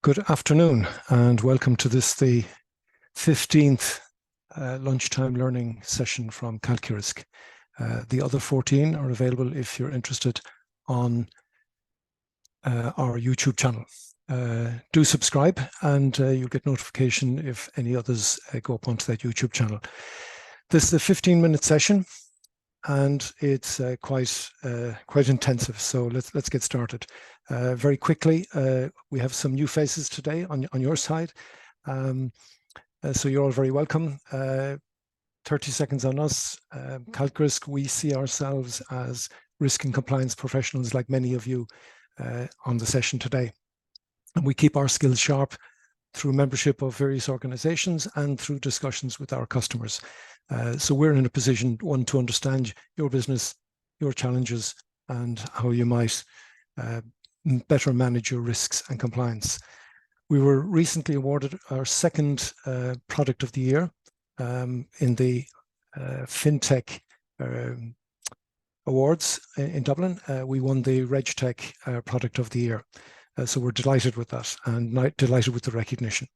Good afternoon and welcome to the 15th Lunchtime Learning session from calQrisk. The other 14 are available if you're interested on our YouTube channel. Do subscribe and you'll get notification if any others go up onto that YouTube channel. This is a 15-minute session and it's quite intensive, so let's get started. Very quickly, we have some new faces today on your side, so you're all very welcome. 30 seconds on us. calQrisk, we see ourselves as risk and compliance professionals like many of you on the session today, and we keep our skills sharp through membership of various organizations and through discussions with our customers. So we're in a position, one, to understand your business, your challenges, and how you might better manage your risks and compliance. We were recently awarded our second product of the year in the FinTech Awards in Dublin. We won the RegTech product of the year. So we're delighted with that and delighted with the recognition.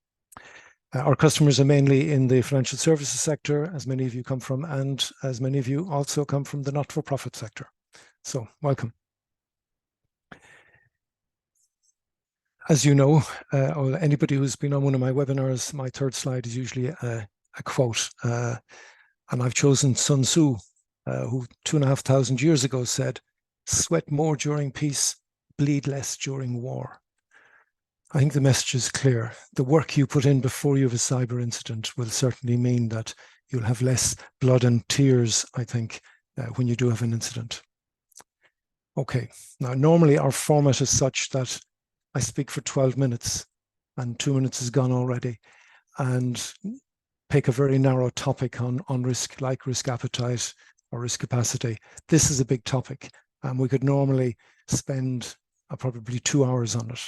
Our customers are mainly in the financial services sector, as many of you come from, and as many of you also come from the not-for-profit sector. So welcome. As you know, or anybody who's been on one of my webinars, my third slide is usually a quote. And I've chosen Sun Tzu, who 2,500 years ago said, "Sweat more during peace, bleed less during war." I think the message is clear. The work you put in before you have a cyber incident will certainly mean that you'll have less blood and tears, I think, when you do have an incident. Okay, now normally our format is such that I speak for 12 minutes and 2 minutes is gone already, and pick a very narrow topic on risk, like risk appetite or risk capacity. This is a big topic, and we could normally spend probably 2 hours on it.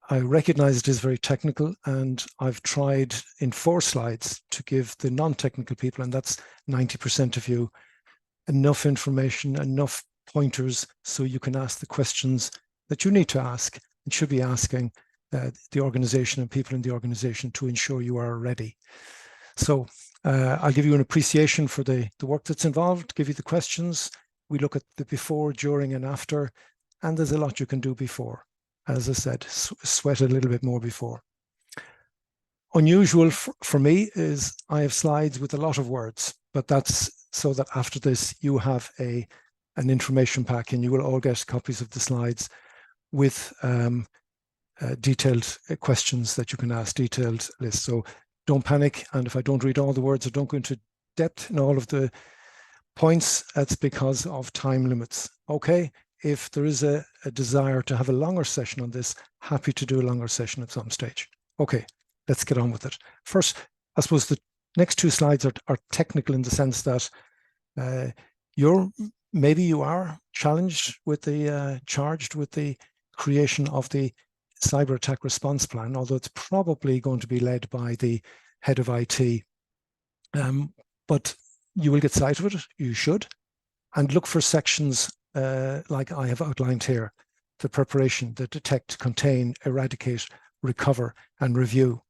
I recognize it is very technical, and I've tried in 4 slides to give the non-technical people, and that's 90% of you, enough information, enough pointers so you can ask the questions that you need to ask and should be asking the organization and people in the organization to ensure you are ready. So I'll give you an appreciation for the work that's involved, give you the questions. We look at the before, during, and after, and there's a lot you can do before. As I said, sweat a little bit more before. Unusual for me is I have slides with a lot of words, but that's so that after this you have an information pack, and you will all get copies of the slides with detailed questions that you can ask, detailed lists. So don't panic, and if I don't read all the words or don't go into depth in all of the points, that's because of time limits. Okay. If there is a desire to have a longer session on this, happy to do a longer session at some stage. Okay, let's get on with it. First, I suppose the next 2 slides are technical in the sense that maybe you are challenged with charged with the creation of the cyber attack response plan, although it's probably going to be led by the head of IT. But you will get sight of it, you should, and look for sections like I have outlined here: the preparation, the detect, contain, eradicate, recover, and review.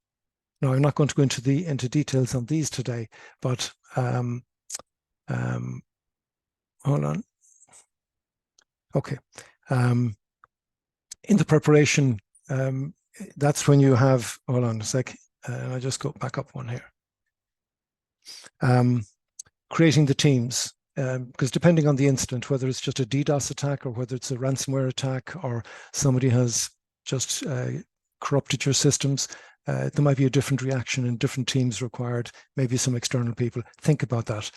Now, I'm not going to go into details on these today, but hold on. Okay. In the preparation, that's when you have, hold on a sec, I'll just go back up one here. Creating the teams. Because depending on the incident, whether it's just a DDoS attack or whether it's a ransomware attack or somebody has just corrupted your systems, there might be a different reaction and different teams required, maybe some external people. Think about that.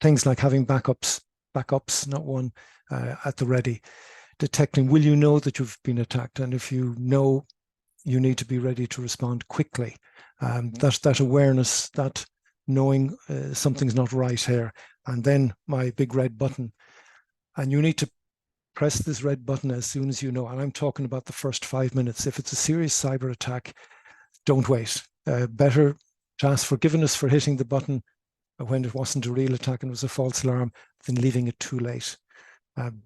Things like having backups, not one, at the ready. Detecting, will you know that you've been attacked? And if you know, you need to be ready to respond quickly. That awareness, that knowing something's not right here. And then my big red button, and you need to press this red button as soon as you know, and I'm talking about the first 5 minutes. If it's a serious cyber attack, don't wait. Better to ask forgiveness for hitting the button when it wasn't a real attack and it was a false alarm than leaving it too late.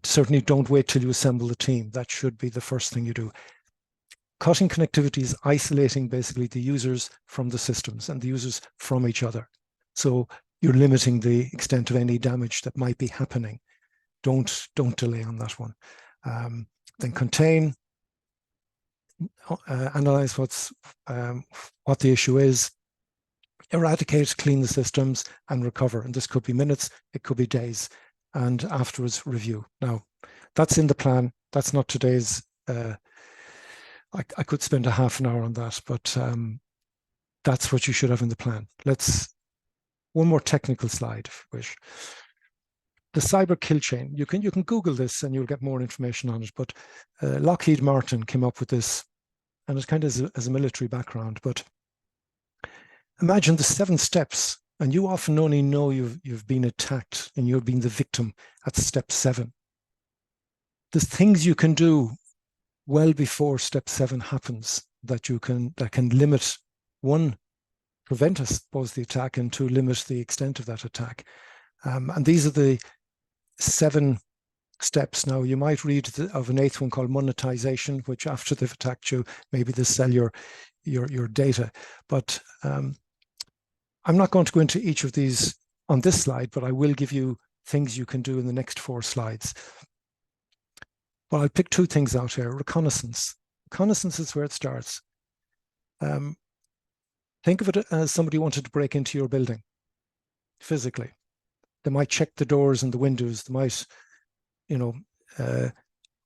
Certainly don't wait till you assemble the team. That should be the first thing you do. cutting connectivity is isolating basically the users from the systems and the users from each other. So you're limiting the extent of any damage that might be happening. Don't delay on that one. Then contain, analyze what the issue is, eradicate, clean the systems, and recover. And this could be minutes, it could be days, and afterwards review. Now, that's in the plan. That's not today's. I could spend a half an hour on that, but that's what you should have in the plan. One more technical slide, if you wish. The cyber kill chain. You can Google this and you'll get more information on it. But Lockheed Martin came up with this, and it's kind of as a military background. But imagine the 7 steps, and you often only know you've been attacked and you've been the victim at step 7. There's things you can do well before step 7 happens that can limit, one, prevent, I suppose, the attack, and 2, limit the extent of that attack. And these are the 7 steps. Now, you might read of an 8th one called monetization, which after they've attacked you, maybe they sell your data. But I'm not going to go into each of these on this slide, but I will give you things you can do in the next 4 slides. Well, I'll pick 2 things out here. Reconnaissance. Reconnaissance is where it starts. Think of it as somebody wanted to break into your building physically. They might check the doors and the windows. They might,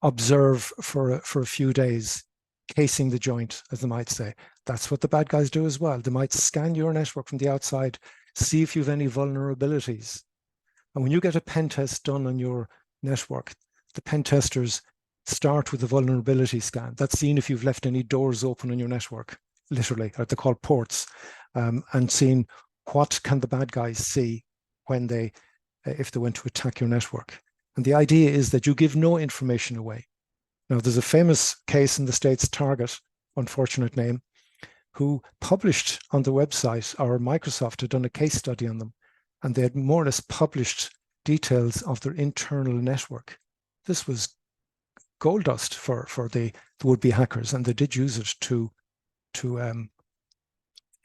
observe for a few days, casing the joint, as they might say. That's what the bad guys do as well. They might scan your network from the outside, see if you have any vulnerabilities. And when you get a pen test done on your network, the pen testers start with the vulnerability scan. That's seeing if you've left any doors open on your network, literally, or they're called ports, and seeing what can the bad guys see when if they went to attack your network. And the idea is that you give no information away. Now, there's a famous case in the States, Target, unfortunate name, who published on the website, or Microsoft had done a case study on them, and they had more or less published details of their internal network. This was gold dust for the would-be hackers, and they did use it to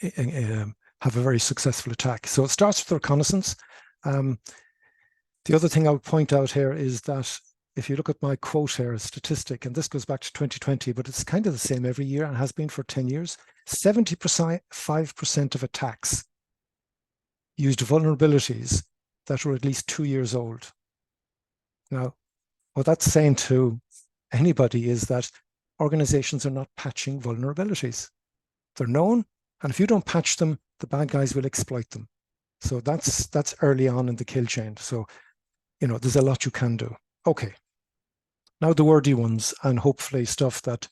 have a very successful attack. So it starts with reconnaissance. The other thing I would point out here is that if you look at my quote here, a statistic, and this goes back to 2020, but it's kind of the same every year and has been for 10 years, 75% of attacks used vulnerabilities that were at least 2 years old. Now, what that's saying to anybody is that organizations are not patching vulnerabilities. They're known, and if you don't patch them, the bad guys will exploit them. So that's early on in the kill chain. So, there's a lot you can do. Okay. Now the wordy ones, and hopefully stuff that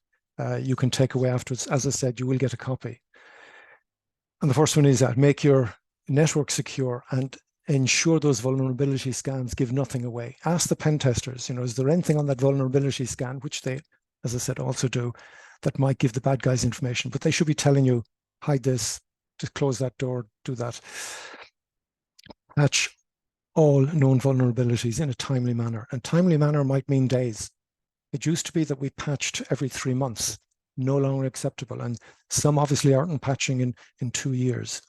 you can take away afterwards. As I said, you will get a copy. And the first one is that make your network secure and ensure those vulnerability scans give nothing away. Ask the pen testers, is there anything on that vulnerability scan, which they, as I said, also do, that might give the bad guys information, but they should be telling you, hide this, just close that door, do that. Patch all known vulnerabilities in a timely manner. And timely manner might mean days. It used to be that we patched every 3 months, no longer acceptable. And some obviously aren't patching in 2 years.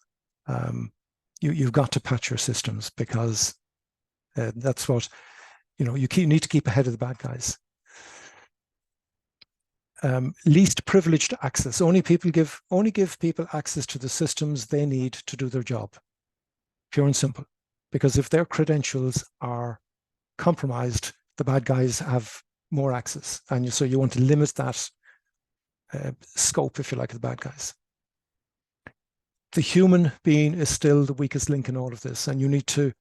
You've got to patch your systems because that's what, you need to keep ahead of the bad guys. Least privileged access. Only give people access to the systems they need to do their job. Pure and simple. Because if their credentials are compromised, the bad guys have more access. And so you want to limit that scope, if you like, of the bad guys. The human being is still the weakest link in all of this. And you need to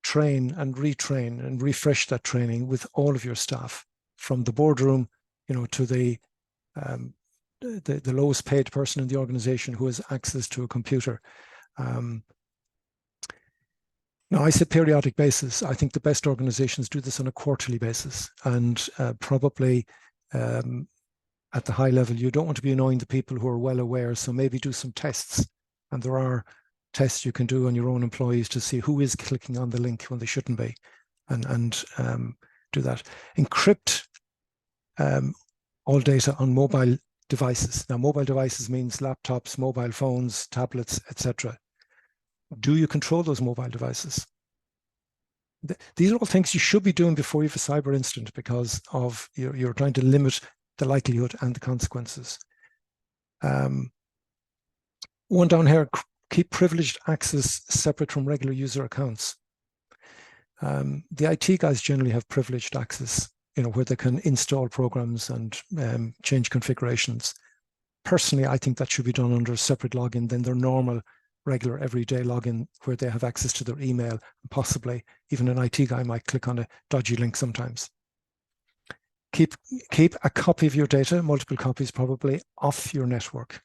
train and retrain and refresh that training with all of your staff, from the boardroom, to the lowest paid person in the organization who has access to a computer. Now, I say periodic basis. I think the best organizations do this on a quarterly basis, and probably at the high level, you don't want to be annoying the people who are well aware, so maybe do some tests. And there are tests you can do on your own employees to see who is clicking on the link when they shouldn't be, and do that. Encrypt all data on mobile devices. Now, mobile devices means laptops, mobile phones, tablets, etc. Do you control those mobile devices? These are all things you should be doing before you have a cyber incident, because of you're trying to limit the likelihood and the consequences. One down here, keep privileged access separate from regular user accounts. The IT guys generally have privileged access, where they can install programs and change configurations. Personally, I think that should be done under a separate login than their normal, regular, everyday login, where they have access to their email, and possibly even an IT guy might click on a dodgy link sometimes. Keep a copy of your data, multiple copies probably, off your network.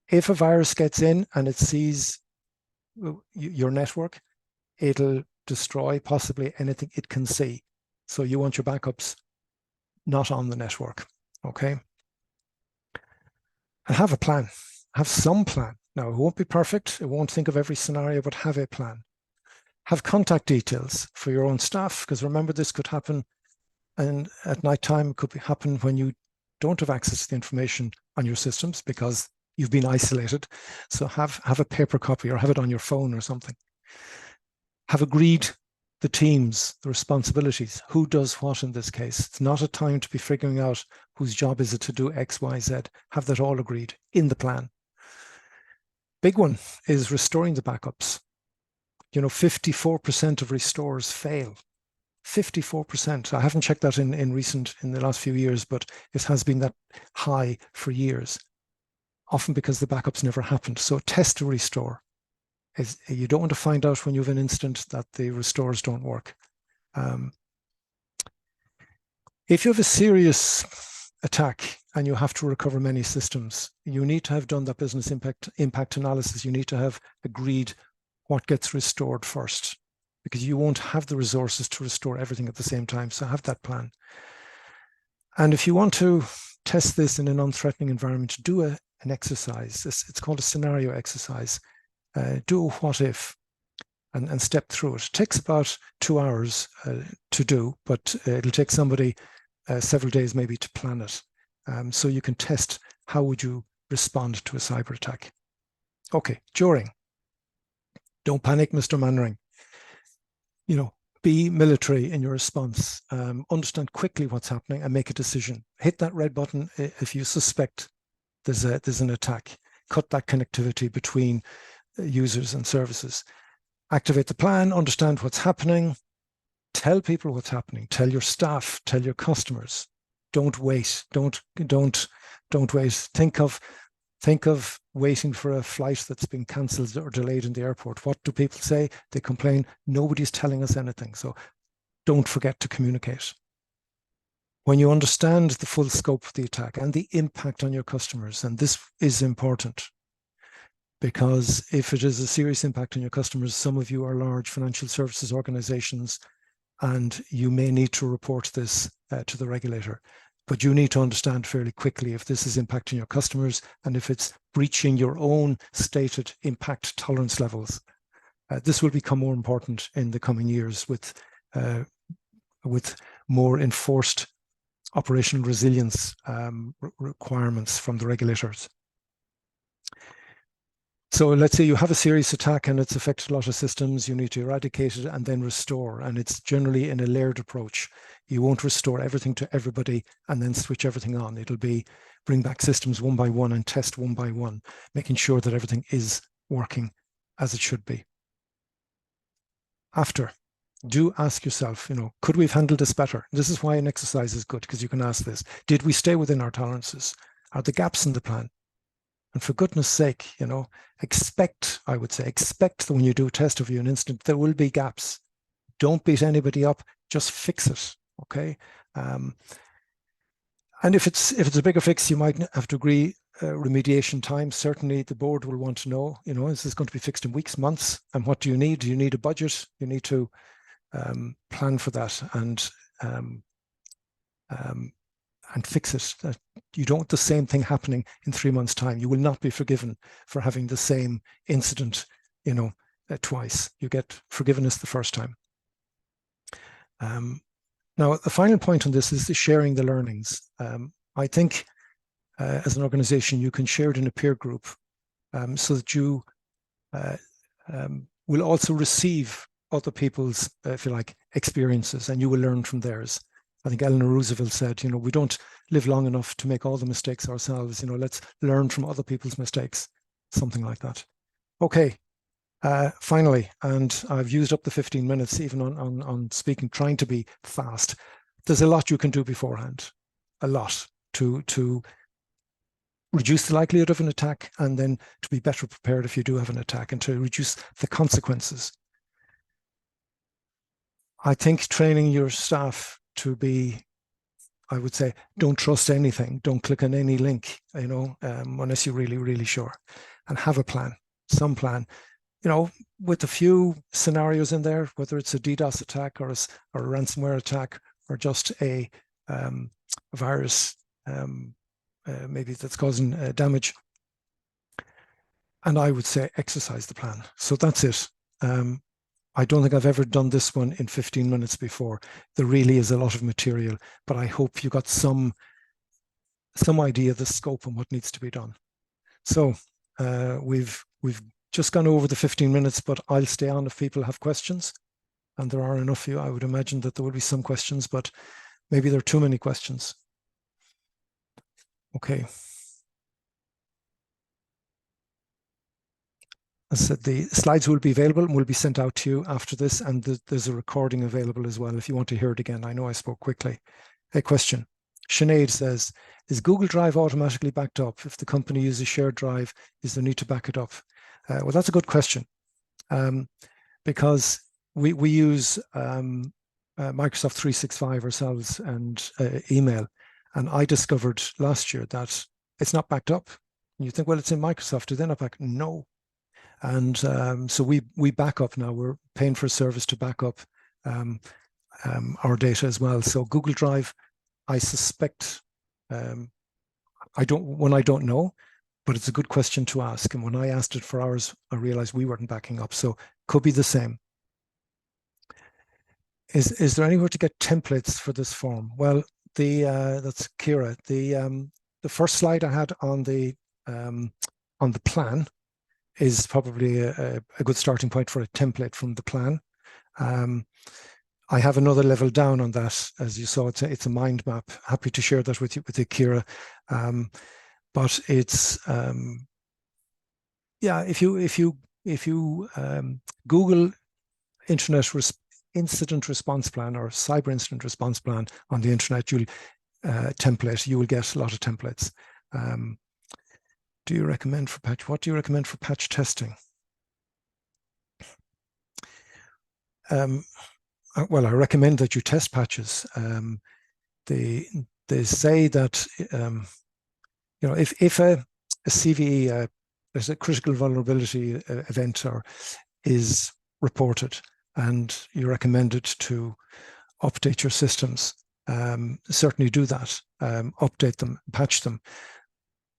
If a virus gets in and it sees your network, it'll destroy possibly anything it can see. So you want your backups not on the network, okay? And have a plan, have some plan. Now, it won't be perfect. It won't think of every scenario, but have a plan. Have contact details for your own staff, because remember, this could happen, and at night time, it could happen when you don't have access to the information on your systems because you've been isolated. So have a paper copy, or have it on your phone or something. Have agreed the teams, the responsibilities, who does what in this case. It's not a time to be figuring out whose job is it to do X, Y, Z. Have that all agreed in the plan. Big one is restoring the backups. 54% of restores fail. 54%. I haven't checked that in the last few years, but it has been that high for years, often because the backups never happened. So test to restore. You don't want to find out when you have an incident that the restores don't work. If you have a serious attack and you have to recover many systems, you need to have done that business impact analysis. You need to have agreed what gets restored first, because you won't have the resources to restore everything at the same time. So have that plan. And if you want to test this in a non-threatening environment, do an exercise. It's called a scenario exercise. Do a what if and step through it. It takes about 2 hours to do, but it'll take somebody several days maybe to plan it. So you can test how would you respond to a cyber attack. Okay, during. Don't panic, Mr. Mannering. Be military in your response. Understand quickly what's happening and make a decision. Hit that red button if you suspect there's an attack. Cut that connectivity between users and services. Activate the plan, understand what's happening, tell people what's happening, tell your staff, tell your customers. Don't wait. Don't wait. Think of waiting for a flight that's been cancelled or delayed in the airport. What do people say? They complain, nobody's telling us anything. So don't forget to communicate. When you understand the full scope of the attack and the impact on your customers, and this is important, because if it is a serious impact on your customers, some of you are large financial services organizations, and you may need to report this to the regulator. But you need to understand fairly quickly if this is impacting your customers and if it's breaching your own stated impact tolerance levels. This will become more important in the coming years with more enforced operational resilience requirements from the regulators. So let's say you have a serious attack and it's affected a lot of systems. You need to eradicate it and then restore. And it's generally in a layered approach. You won't restore everything to everybody and then switch everything on. It'll be bring back systems one by one and test one by one, making sure that everything is working as it should be. After, do ask yourself, could we have handled this better? This is why an exercise is good, because you can ask this. Did we stay within our tolerances? Are there gaps in the plan? And for goodness sake, expect that when you do a test of an incident, there will be gaps. Don't beat anybody up, just fix it, okay? And if it's a bigger fix, you might have to agree remediation time. Certainly the board will want to know, is this going to be fixed in weeks, months? And what do you need? Do you need a budget? You need to plan for that and fix it. You don't want the same thing happening in 3 months' time. You will not be forgiven for having the same incident, twice. You get forgiveness the first time. Now, the final point on this is sharing the learnings. I think as an organization, you can share it in a peer group so that you will also receive other people's, if you like, experiences, and you will learn from theirs. I think Eleanor Roosevelt said, you know, we don't live long enough to make all the mistakes ourselves. You know, let's learn from other people's mistakes, something like that. Okay, finally, and I've used up the 15 minutes even on speaking, trying to be fast. There's a lot you can do beforehand, a lot to reduce the likelihood of an attack, and then to be better prepared if you do have an attack, and to reduce the consequences. I think training your staff to be, I would say, don't trust anything, don't click on any link, you know, unless you're really, really sure, and have a plan, some plan, you know, with a few scenarios in there, whether it's a DDoS attack or a ransomware attack, or just a virus maybe that's causing damage. And I would say exercise the plan. So that's it. I don't think I've ever done this one in 15 minutes before. There really is a lot of material, but I hope you got some idea of the scope and what needs to be done. So we've just gone over the 15 minutes, but I'll stay on if people have questions. And there are enough of you. I would imagine that there will be some questions, but maybe there are too many questions. Okay. As I said, the slides will be available and will be sent out to you after this, and there's a recording available as well if you want to hear it again. I know I spoke quickly. A question. Sinead says, is Google Drive automatically backed up? If the company uses shared drive, is there need to back it up? Well, that's a good question, because we use Microsoft 365 ourselves and email, and I discovered last year that it's not backed up. And you think, well, it's in Microsoft, do they not back? No. And so we back up now. We're paying for a service to back up our data as well. So Google Drive, I suspect, I don't know, but it's a good question to ask. And when I asked it for ours, I realized we weren't backing up. So could be the same. Is there anywhere to get templates for this form? Well, that's Kira. The first slide I had on the plan is probably a good starting point for a template from the plan. I have another level down on that. As you saw, it's a mind map. Happy to share that with you, Kira. But it's yeah, if you Google incident response plan or cyber incident response plan on the internet, you will get a lot of templates. Do you recommend for patch? What do you recommend for patch testing? Well, I recommend that you test patches. They say that you know, if a CVE, there's a critical vulnerability event is reported, and you're recommended to update your systems, certainly do that. Update them, patch them.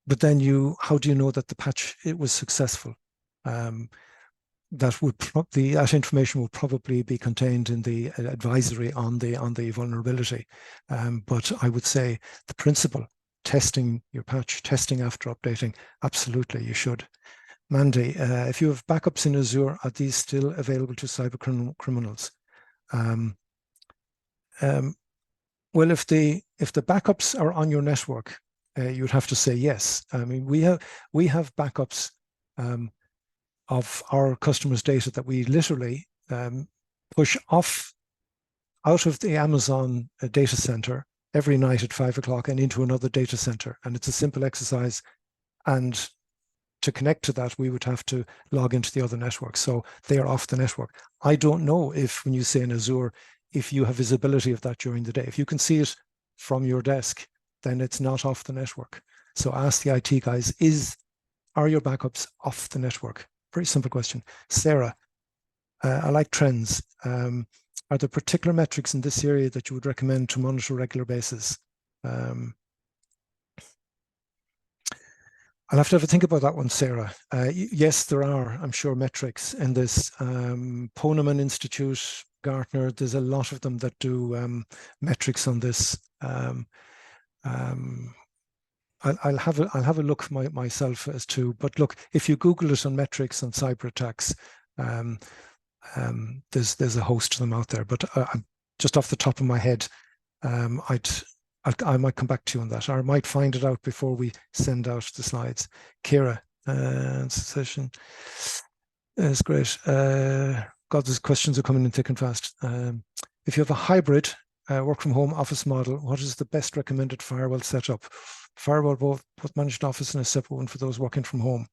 But then how do you know that the patch was successful? That information will probably be contained in the advisory on the vulnerability. But I would say the principle, testing your patch, testing after updating, absolutely you should. Mandy, if you have backups in Azure, are these still available to cyber criminals? Well, if the backups are on your network, you'd have to say yes. I mean, we have backups of our customers' data that we literally push out of the Amazon data center every night at 5 o'clock and into another data center. And it's a simple exercise. And to connect to that, we would have to log into the other network. So they are off the network. I don't know if, when you say in Azure, if you have visibility of that during the day. If you can see it from your desk, then it's not off the network. So ask the IT guys, are your backups off the network? Very simple question. Sarah, I like trends. Are there particular metrics in this area that you would recommend to monitor on a regular basis? I'll have to have a think about that one, Sarah. Yes, there are, I'm sure, metrics in this. Poneman Institute, Gartner, there's a lot of them that do metrics on this. I'll have a look myself as to. But look, if you Google it on metrics on cyber attacks, there's a host of them out there. But just off the top of my head, I might come back to you on that, or I might find it out before we send out the slides. Kira, session is great. God, these questions are coming in thick and fast. If you have a hybrid work from home office model, what is the best recommended firewall setup? Firewall both managed office and a separate one for those working from home.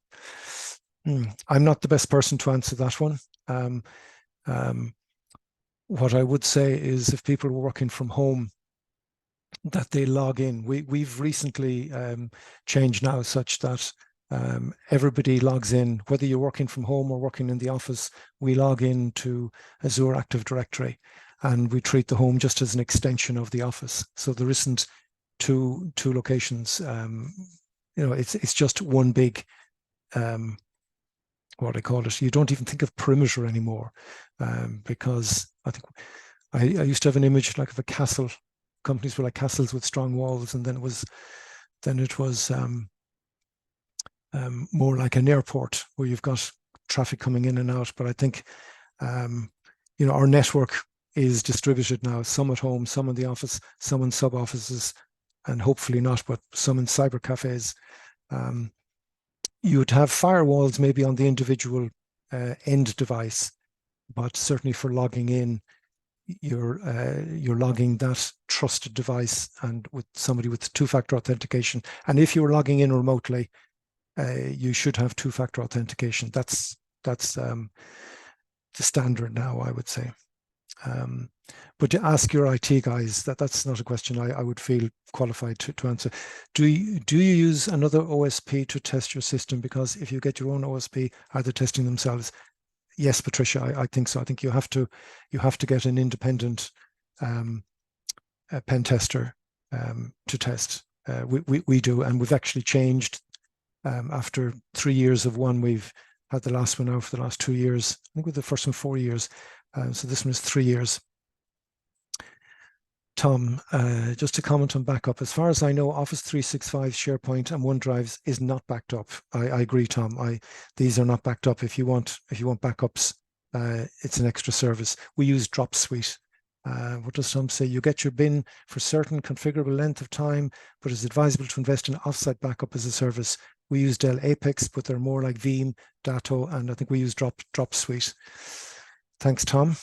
I'm not the best person to answer that one. What I would say is if people were working from home, that they log in. We've recently changed now such that everybody logs in, whether you're working from home or working in the office. We log in to Azure Active Directory, and we treat the home just as an extension of the office. So there isn't two locations. It's just one big, what I call it. You don't even think of perimeter anymore, because I think I used to have an image like of a castle. Companies were like castles with strong walls, and then it was more like an airport where you've got traffic coming in and out. But I think our network is distributed now, some at home, some in the office, some in sub offices, and hopefully not, but some in cyber cafes. You would have firewalls maybe on the individual end device, but certainly for logging in, you're logging that trusted device and with somebody with two-factor authentication. And if you're logging in remotely, you should have two-factor authentication. That's the standard now, I would say. But to ask your IT guys, that's not a question I would feel qualified to answer. Do you use another OSP to test your system? Because if you get your own OSP, are they testing themselves? Yes, Patricia, I think so. I think you have to get an independent pen tester to test. We do, and we've actually changed after 3 years of one. We've had the last one out for the last 2 years. I think with the first one 4 years. So this one is 3 years. Tom, just to comment on backup, as far as I know, Office 365, SharePoint, and OneDrive is not backed up. I agree, Tom. These are not backed up. If you want backups, it's an extra service. We use Dropsuite. What does Tom say? You get your bin for certain configurable length of time, but it's advisable to invest in offsite backup as a service. We use Dell Apex, but they're more like Veeam, Datto, and I think we use Dropsuite. Thanks, Tom.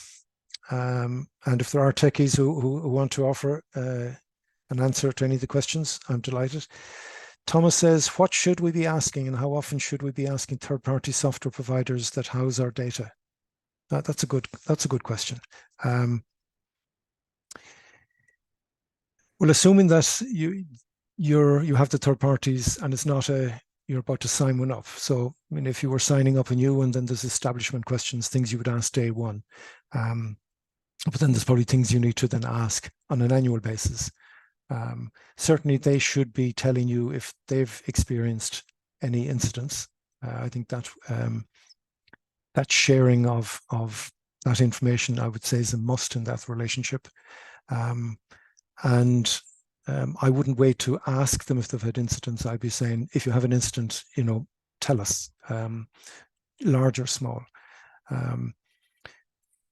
And if there are techies who want to offer an answer to any of the questions, I'm delighted. Thomas says, what should we be asking and how often should we be asking third-party software providers that house our data? That's a good question. Well, assuming that you have the third parties and it's not you're about to sign one up. So, I mean, if you were signing up a new one, then there's establishment questions, things you would ask day one. But then there's probably things you need to then ask on an annual basis. Certainly, they should be telling you if they've experienced any incidents. I think that that sharing of that information, I would say, is a must in that relationship. And I wouldn't wait to ask them if they've had incidents. I'd be saying, if you have an incident, tell us, large or small.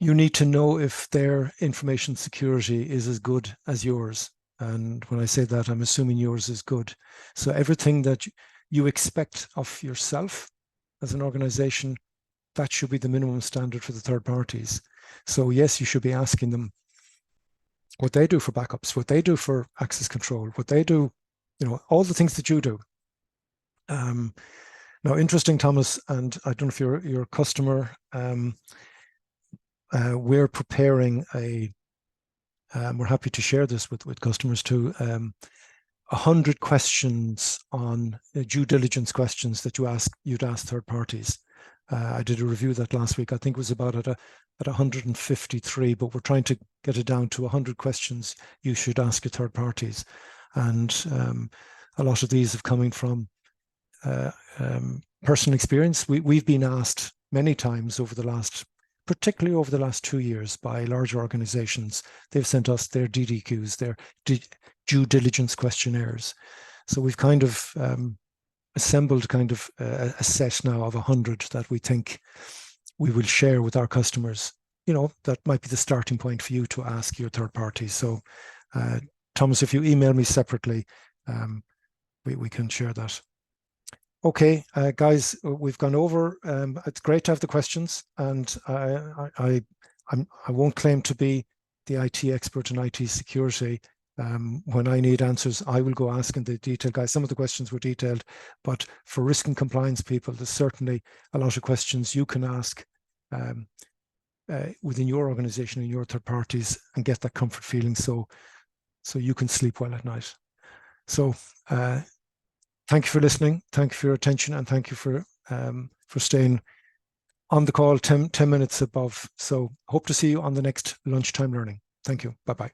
You need to know if their information security is as good as yours. And when I say that, I'm assuming yours is good. So everything that you expect of yourself as an organization, that should be the minimum standard for the third parties. So yes, you should be asking them what they do for backups, what they do for access control, what they do, all the things that you do. Now, interesting, Thomas, and I don't know if you're a customer, we're preparing we're happy to share this with customers too, 100 questions on due diligence questions that you'd ask third parties. I did a review of that last week. I think it was about at 153, but we're trying to get it down to 100 questions you should ask your third parties. And a lot of these have coming from personal experience. We've been asked many times particularly over the last 2 years by larger organizations. They've sent us their DDQs, their due diligence questionnaires. So we've kind of assembled kind of a set now of 100 that we think we will share with our customers. You know, that might be the starting point for you to ask your third parties. So Thomas, if you email me separately, we can share that. Okay, guys, we've gone over. It's great to have the questions, and I won't claim to be the IT expert in IT security. When I need answers, I will go ask in the detail, guys. Some of the questions were detailed, but for risk and compliance people, there's certainly a lot of questions you can ask within your organization and your third parties, and get that comfort feeling, so you can sleep well at night. So thank you for listening, thank you for your attention, and thank you for staying on the call 10 minutes above. So hope to see you on the next Lunchtime Learning. Thank you. Bye-bye.